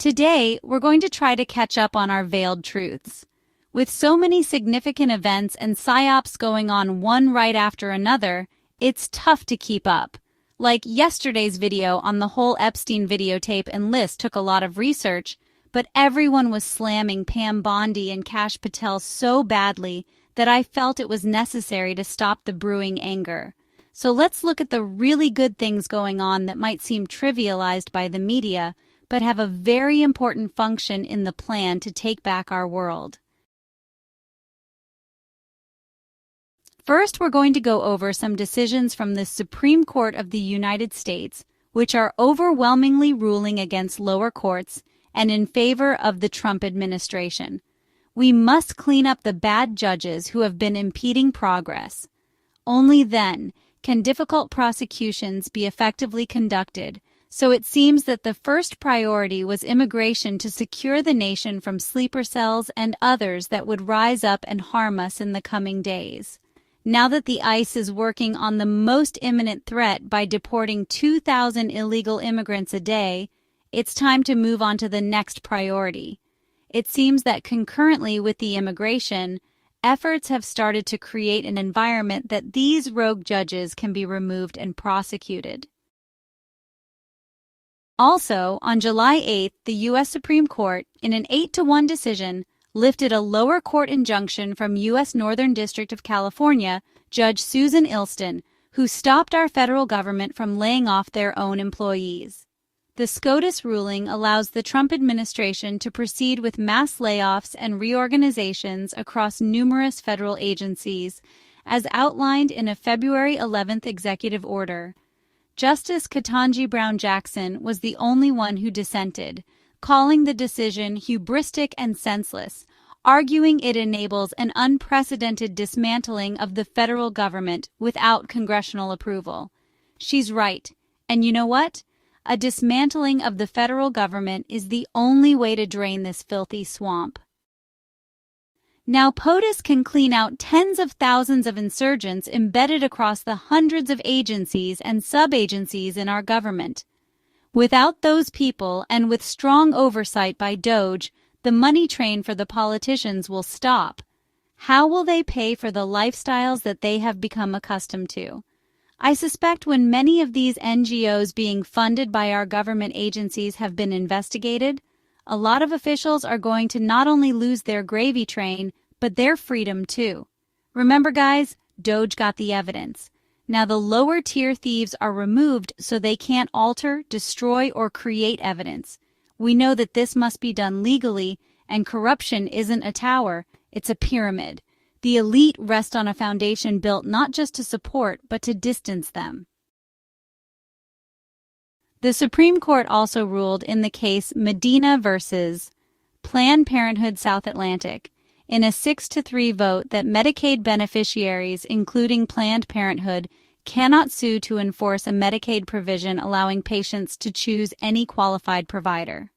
Today, we're going to try to catch up on our veiled truths. With so many significant events and psyops going on one right after another, it's tough to keep up. Like yesterday's video on the whole Epstein videotape and list took a lot of research, but everyone was slamming Pam Bondi and Kash Patel so badly that I felt it was necessary to stop the brewing anger. So let's look at the really good things going on that might seem trivialized by the media, but have a very important function in the plan to take back our world. First, we're going to go over some decisions from the Supreme Court of the United States, which are overwhelmingly ruling against lower courts and in favor of the Trump administration. We must clean up the bad judges who have been impeding progress. Only then can difficult prosecutions be effectively conducted, so it seems that the first priority was immigration to secure the nation from sleeper cells and others that would rise up and harm us in the coming days. Now that the ICE is working on the most imminent threat by deporting 2,000 illegal immigrants a day, it's time to move on to the next priority. It seems that concurrently with the immigration, efforts have started to create an environment that these rogue judges can be removed and prosecuted. Also, on July 8th, the U.S. Supreme Court, in an 8-1 decision, lifted a lower court injunction from U.S. Northern District of California Judge Susan Ilston, who stopped our federal government from laying off their own employees. The SCOTUS ruling allows the Trump administration to proceed with mass layoffs and reorganizations across numerous federal agencies, as outlined in a February 11th executive order. Justice Ketanji Brown Jackson was the only one who dissented, calling the decision hubristic and senseless, arguing it enables an unprecedented dismantling of the federal government without congressional approval. She's right. And you know what? A dismantling of the federal government is the only way to drain this filthy swamp. Now POTUS can clean out tens of thousands of insurgents embedded across the hundreds of agencies and sub-agencies in our government. Without those people and with strong oversight by DOJ, the money train for the politicians will stop. How will they pay for the lifestyles that they have become accustomed to? I suspect when many of these NGOs being funded by our government agencies have been investigated, a lot of officials are going to not only lose their gravy train, but their freedom too. Remember, guys, DOJ got the evidence. Now the lower-tier thieves are removed so they can't alter, destroy, or create evidence. We know that this must be done legally, and corruption isn't a tower, it's a pyramid. The elite rest on a foundation built not just to support, but to distance them. The Supreme Court also ruled in the case Medina versus Planned Parenthood South Atlantic, in a 6-3 vote that Medicaid beneficiaries, including Planned Parenthood, cannot sue to enforce a Medicaid provision allowing patients to choose any qualified provider.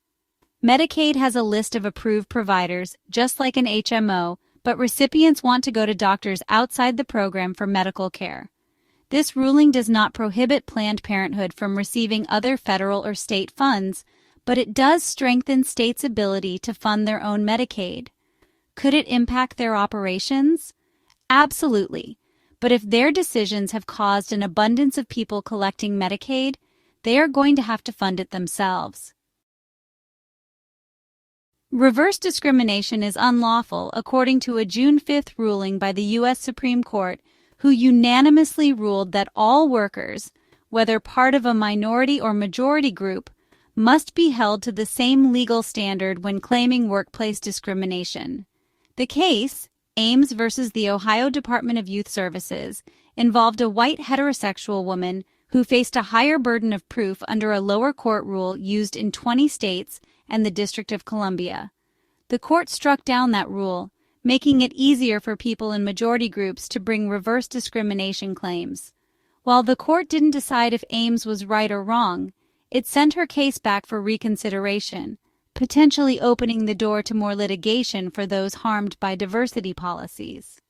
Medicaid has a list of approved providers, just like an HMO, but recipients want to go to doctors outside the program for medical care. This ruling does not prohibit Planned Parenthood from receiving other federal or state funds, but it does strengthen states' ability to fund their own Medicaid. Could it impact their operations? Absolutely. But if their decisions have caused an abundance of people collecting Medicaid, they are going to have to fund it themselves. Reverse discrimination is unlawful according to a June 5th ruling by the U.S. Supreme Court, who unanimously ruled that all workers, whether part of a minority or majority group, must be held to the same legal standard when claiming workplace discrimination. The case, Ames versus the Ohio Department of Youth Services, involved a white heterosexual woman who faced a higher burden of proof under a lower court rule used in 20 states and the District of Columbia. The court struck down that rule, making it easier for people in majority groups to bring reverse discrimination claims. While the court didn't decide if Ames was right or wrong, it sent her case back for reconsideration, potentially opening the door to more litigation for those harmed by diversity policies.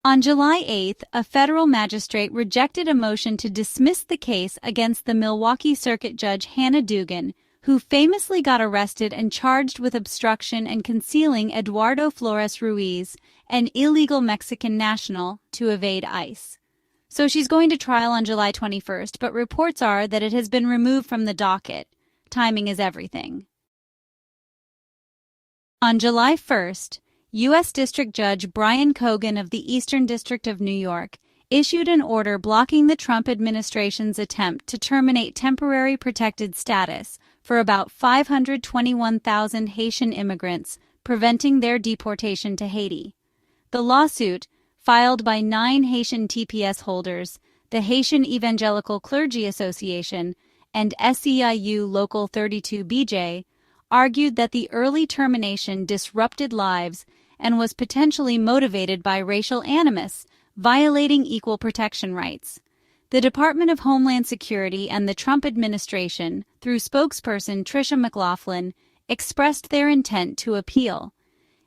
On July 8th, a federal magistrate rejected a motion to dismiss the case against the Milwaukee Circuit Judge Hannah Dugan, who famously got arrested and charged with obstruction and concealing Eduardo Flores Ruiz, an illegal Mexican national, to evade ICE. So she's going to trial on July 21st, but reports are that it has been removed from the docket. Timing is everything. On July 1st, U.S. District Judge Brian Cogan of the Eastern District of New York issued an order blocking the Trump administration's attempt to terminate temporary protected status for about 521,000 Haitian immigrants, preventing their deportation to Haiti. The lawsuit, filed by 9 Haitian TPS holders, the Haitian Evangelical Clergy Association, and SEIU Local 32BJ, argued that the early termination disrupted lives and was potentially motivated by racial animus, violating equal protection rights. The Department of Homeland Security and the Trump administration, through spokesperson Tricia McLaughlin, expressed their intent to appeal.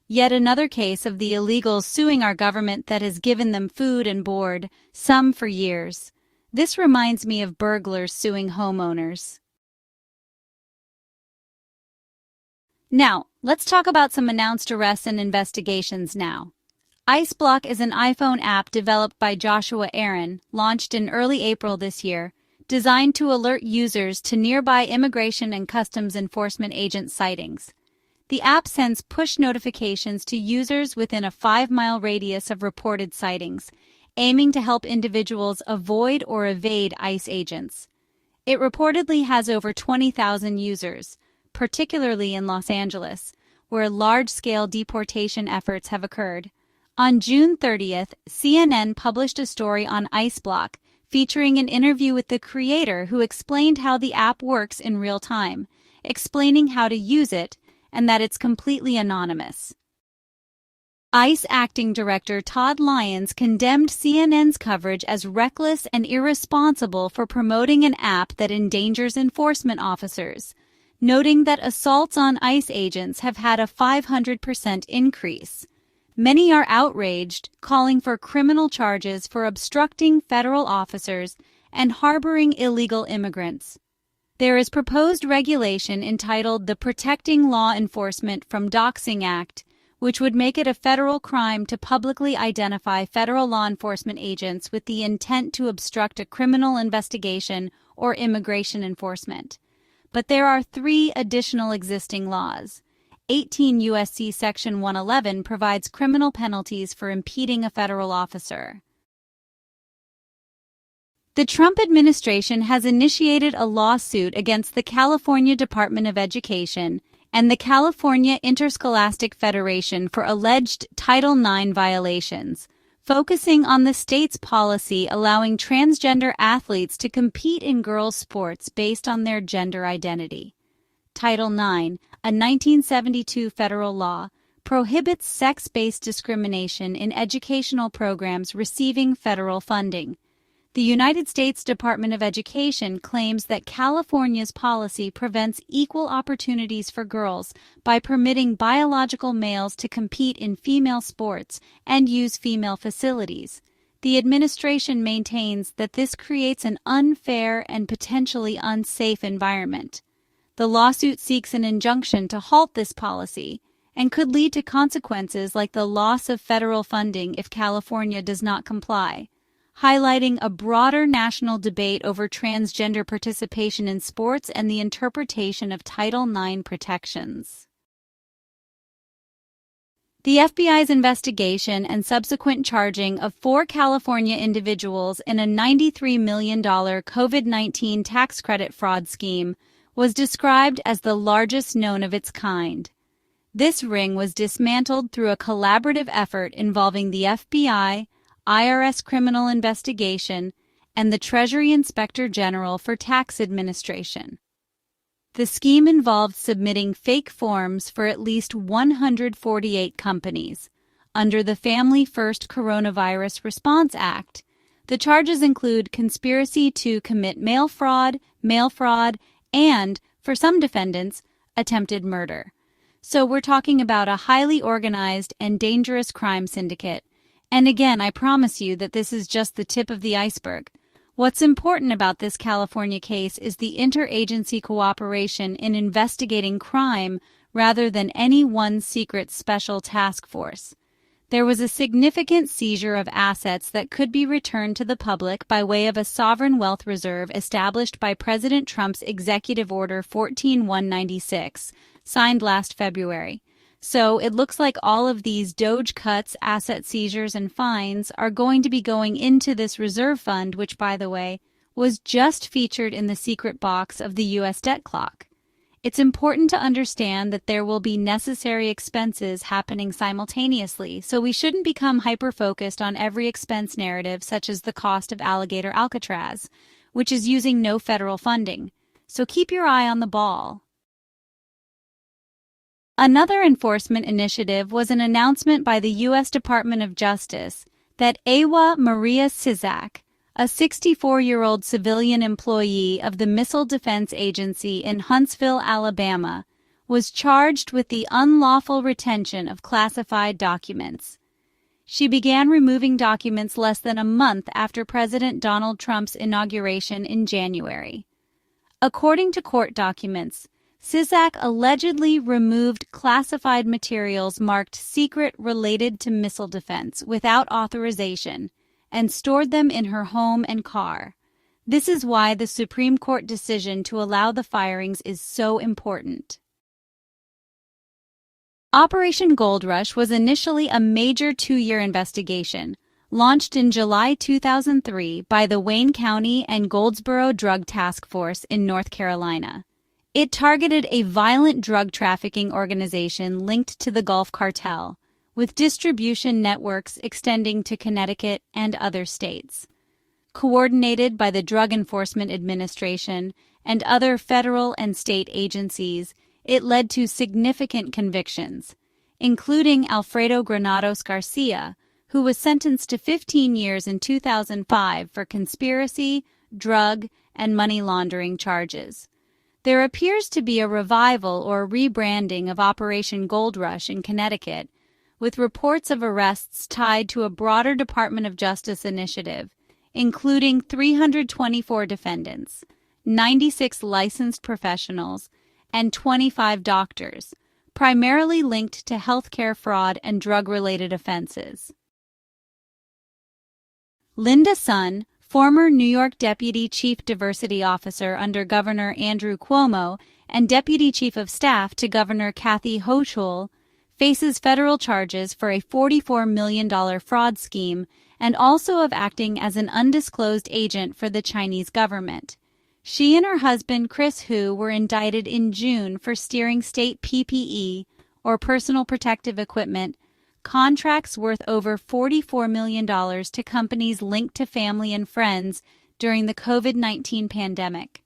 Yet another case of the illegals suing our government that has given them food and board, some for years. This reminds me of burglars suing homeowners. Now, let's talk about some announced arrests and investigations now. IceBlock is an iPhone app developed by Joshua Aaron, launched in early April this year, designed to alert users to nearby immigration and customs enforcement agent sightings. The app sends push notifications to users within a 5-mile radius of reported sightings, aiming to help individuals avoid or evade ICE agents. It reportedly has over 20,000 users, particularly in Los Angeles, where large-scale deportation efforts have occurred. On June 30th, CNN published a story on IceBlock featuring an interview with the creator who explained how the app works in real time, explaining how to use it, and that it's completely anonymous. ICE Acting Director Todd Lyons condemned CNN's coverage as reckless and irresponsible for promoting an app that endangers enforcement officers, noting that assaults on ICE agents have had a 500% increase. Many are outraged, calling for criminal charges for obstructing federal officers and harboring illegal immigrants. There is proposed regulation entitled the Protecting Law Enforcement from Doxing Act, which would make it a federal crime to publicly identify federal law enforcement agents with the intent to obstruct a criminal investigation or immigration enforcement. But there are 3 additional existing laws. 18 U.S.C. Section 111 provides criminal penalties for impeding a federal officer. The Trump administration has initiated a lawsuit against the California Department of Education and the California Interscholastic Federation for alleged Title IX violations, focusing on the state's policy allowing transgender athletes to compete in girls' sports based on their gender identity. Title IX, a 1972 federal law, prohibits sex-based discrimination in educational programs receiving federal funding. The United States Department of Education claims that California's policy prevents equal opportunities for girls by permitting biological males to compete in female sports and use female facilities. The administration maintains that this creates an unfair and potentially unsafe environment. The lawsuit seeks an injunction to halt this policy and could lead to consequences like the loss of federal funding if California does not comply, highlighting a broader national debate over transgender participation in sports and the interpretation of Title IX protections. The FBI's investigation and subsequent charging of 4 California individuals in a $93 million COVID-19 tax credit fraud scheme was described as the largest known of its kind. This ring was dismantled through a collaborative effort involving the FBI, IRS Criminal Investigation, and the Treasury Inspector General for Tax Administration. The scheme involved submitting fake forms for at least 148 companies under the Family First Coronavirus Response Act. The charges include conspiracy to commit mail fraud, and, for some defendants, attempted murder. So we're talking about a highly organized and dangerous crime syndicate, And again, I promise you that this is just the tip of the iceberg. What's important about this California case is the interagency cooperation in investigating crime rather than any one secret special task force. There was a significant seizure of assets that could be returned to the public by way of a sovereign wealth reserve established by President Trump's Executive Order 14196, signed last February. So it looks like all of these DOGE cuts, asset seizures, and fines are going to be going into this reserve fund, which, by the way, was just featured in the secret box of the U.S. debt clock. It's important to understand that there will be necessary expenses happening simultaneously, so we shouldn't become hyper-focused on every expense narrative, such as the cost of Alligator Alcatraz, which is using no federal funding. So keep your eye on the ball. Another enforcement initiative was an announcement by the U.S. Department of Justice that Awa Maria Sizak, a 64-year-old civilian employee of the Missile Defense Agency in Huntsville, Alabama, was charged with the unlawful retention of classified documents. She began removing documents less than a month after President Donald Trump's inauguration in January. According to court documents, Sizak allegedly removed classified materials marked secret related to missile defense without authorization and stored them in her home and car. This is why the Supreme Court decision to allow the firings is so important. Operation Gold Rush was initially a major 2-year investigation, launched in July 2003 by the Wayne County and Goldsboro Drug Task Force in North Carolina. It targeted a violent drug trafficking organization linked to the Gulf Cartel, with distribution networks extending to Connecticut and other states. Coordinated by the Drug Enforcement Administration and other federal and state agencies, it led to significant convictions, including Alfredo Granados Garcia, who was sentenced to 15 years in 2005 for conspiracy, drug, and money laundering charges. There appears to be a revival or rebranding of Operation Gold Rush in Connecticut, with reports of arrests tied to a broader Department of Justice initiative, including 324 defendants, 96 licensed professionals, and 25 doctors, primarily linked to healthcare fraud and drug-related offenses. Linda Sun, former New York Deputy Chief Diversity Officer under Governor Andrew Cuomo and Deputy Chief of Staff to Governor Kathy Hochul, faces federal charges for a $44 million fraud scheme and also of acting as an undisclosed agent for the Chinese government. She and her husband, Chris Hu, were indicted in June for steering state PPE, or personal protective equipment, contracts worth over $44 million to companies linked to family and friends during the COVID-19 pandemic.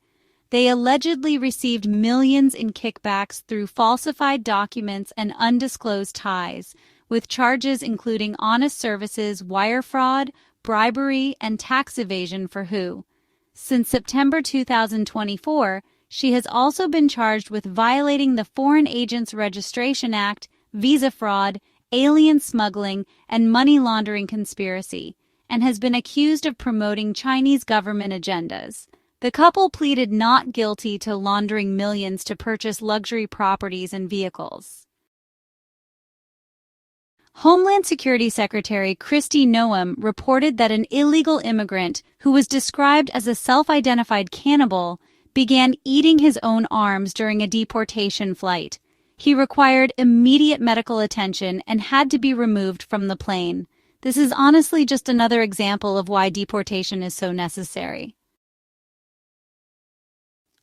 They allegedly received millions in kickbacks through falsified documents and undisclosed ties, with charges including honest services, wire fraud, bribery, and tax evasion for Hu. Since September 2024, she has also been charged with violating the Foreign Agents Registration Act, visa fraud, alien smuggling, and money laundering conspiracy, and has been accused of promoting Chinese government agendas. The couple pleaded not guilty to laundering millions to purchase luxury properties and vehicles. Homeland Security Secretary Kristi Noem reported that an illegal immigrant who was described as a self-identified cannibal began eating his own arms during a deportation flight. He required immediate medical attention and had to be removed from the plane. This is honestly just another example of why deportation is so necessary.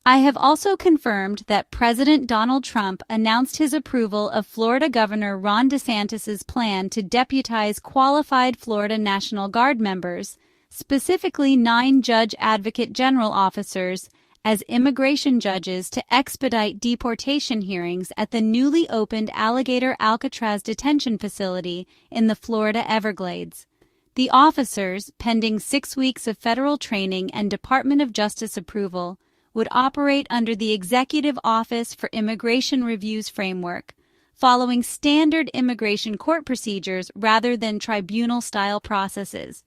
I have also confirmed that President Donald Trump announced his approval of Florida Governor Ron DeSantis' plan to deputize qualified Florida National Guard members, specifically 9 Judge Advocate General officers, as immigration judges to expedite deportation hearings at the newly opened Alligator Alcatraz detention facility in the Florida Everglades. The officers, pending 6 weeks of federal training and Department of Justice approval, would operate under the Executive Office for Immigration Reviews framework, following standard immigration court procedures rather than tribunal-style processes.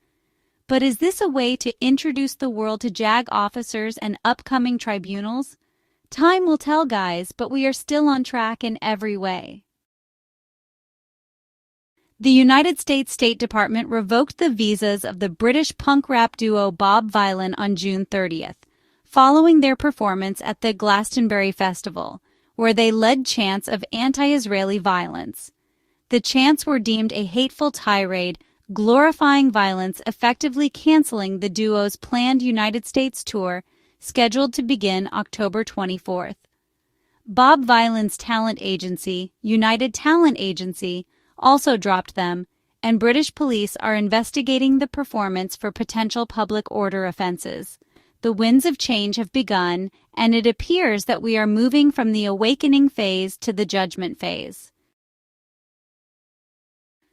But is this a way to introduce the world to JAG officers and upcoming tribunals? Time will tell, guys, but we are still on track in every way. The United States State Department revoked the visas of the British punk rap duo Bob Vylan on June 30th, following their performance at the Glastonbury Festival, where they led chants of anti-Israeli violence. The chants were deemed a hateful tirade, glorifying violence, effectively canceling the duo's planned United States tour, scheduled to begin October 24th. Bob Vylan's talent agency, United Talent Agency, also dropped them, and British police are investigating the performance for potential public order offenses. The winds of change have begun, and it appears that we are moving from the awakening phase to the judgment phase.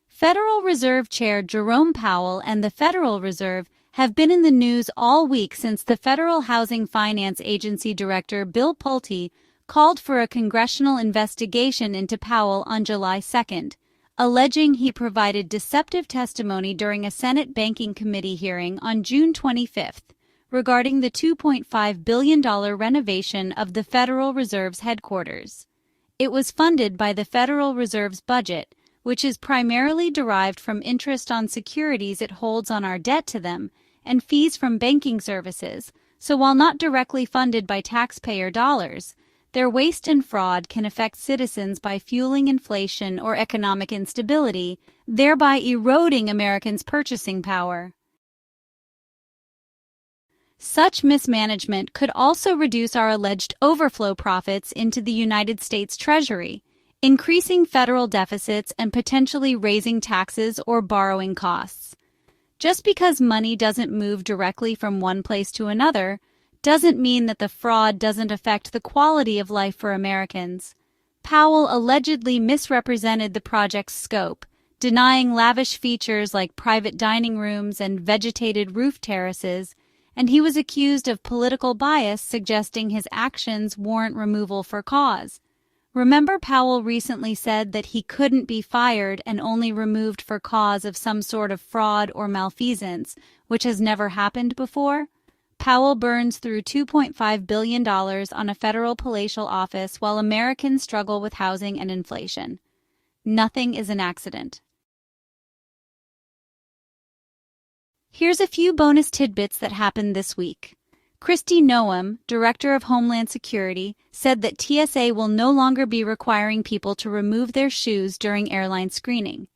Federal Reserve Chair Jerome Powell and the Federal Reserve have been in the news all week since the Federal Housing Finance Agency Director Bill Pulte called for a congressional investigation into Powell on July 2nd, alleging he provided deceptive testimony during a Senate Banking Committee hearing on June 25th regarding the $2.5 billion renovation of the Federal Reserve's headquarters. It was funded by the Federal Reserve's budget, which is primarily derived from interest on securities it holds on our debt to them and fees from banking services, so while not directly funded by taxpayer dollars, their waste and fraud can affect citizens by fueling inflation or economic instability, thereby eroding Americans' purchasing power. Such mismanagement could also reduce our alleged overflow profits into the United States Treasury, increasing federal deficits and potentially raising taxes or borrowing costs. Just because money doesn't move directly from one place to another doesn't mean that the fraud doesn't affect the quality of life for Americans. Powell allegedly misrepresented the project's scope, denying lavish features like private dining rooms and vegetated roof terraces, and he was accused of political bias, suggesting his actions warrant removal for cause. Remember, Powell recently said that he couldn't be fired and only removed for cause of some sort of fraud or malfeasance, which has never happened before? Powell burns through $2.5 billion on a federal palatial office while Americans struggle with housing and inflation. Nothing is an accident. Here's a few bonus tidbits that happened this week. Kristi Noem, Director of Homeland Security, said that TSA will no longer be requiring people to remove their shoes during airline screening.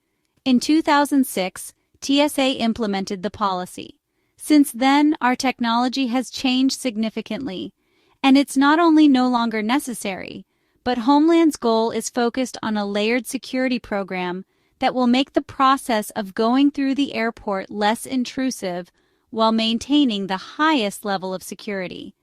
In 2006, TSA implemented the policy. Since then, our technology has changed significantly, and it's not only no longer necessary, but Homeland's goal is focused on a layered security program that will make the process of going through the airport less intrusive while maintaining the highest level of security.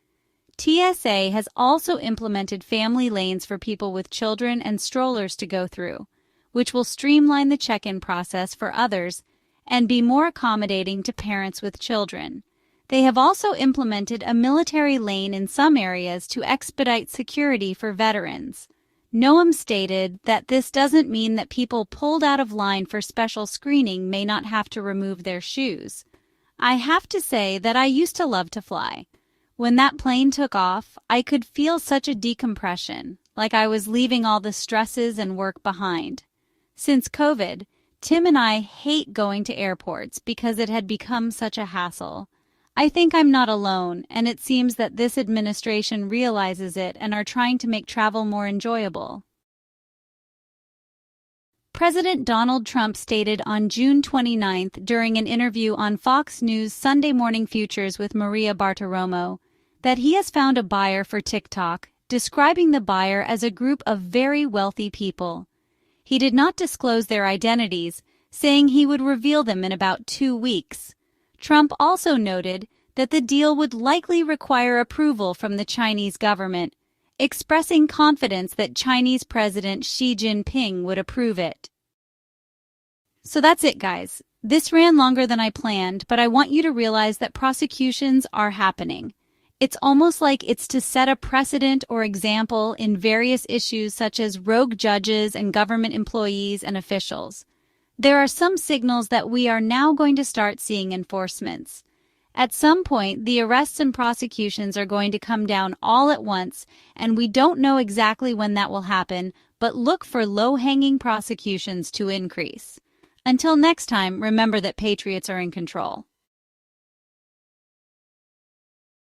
TSA has also implemented family lanes for people with children and strollers to go through, which will streamline the check-in process for others and be more accommodating to parents with children. They have also implemented a military lane in some areas to expedite security for veterans. Noem stated that this doesn't mean that people pulled out of line for special screening may not have to remove their shoes. I have to say that I used to love to fly. When that plane took off, I could feel such a decompression, like I was leaving all the stresses and work behind. Since COVID, Tim and I hate going to airports because it had become such a hassle. I think I'm not alone, and it seems that this administration realizes it and are trying to make travel more enjoyable. President Donald Trump stated on June 29th during an interview on Fox News' Sunday Morning Futures with Maria Bartiromo that he has found a buyer for TikTok, describing the buyer as a group of very wealthy people. He did not disclose their identities, saying he would reveal them in about 2 weeks. Trump also noted that the deal would likely require approval from the Chinese government, expressing confidence that Chinese President Xi Jinping would approve it. So that's it, guys. This ran longer than I planned, but I want you to realize that prosecutions are happening. It's almost like it's to set a precedent or example in various issues such as rogue judges and government employees and officials. There are some signals that we are now going to start seeing enforcements. At some point, the arrests and prosecutions are going to come down all at once, and we don't know exactly when that will happen, but look for low-hanging prosecutions to increase. Until next time, remember that patriots are in control.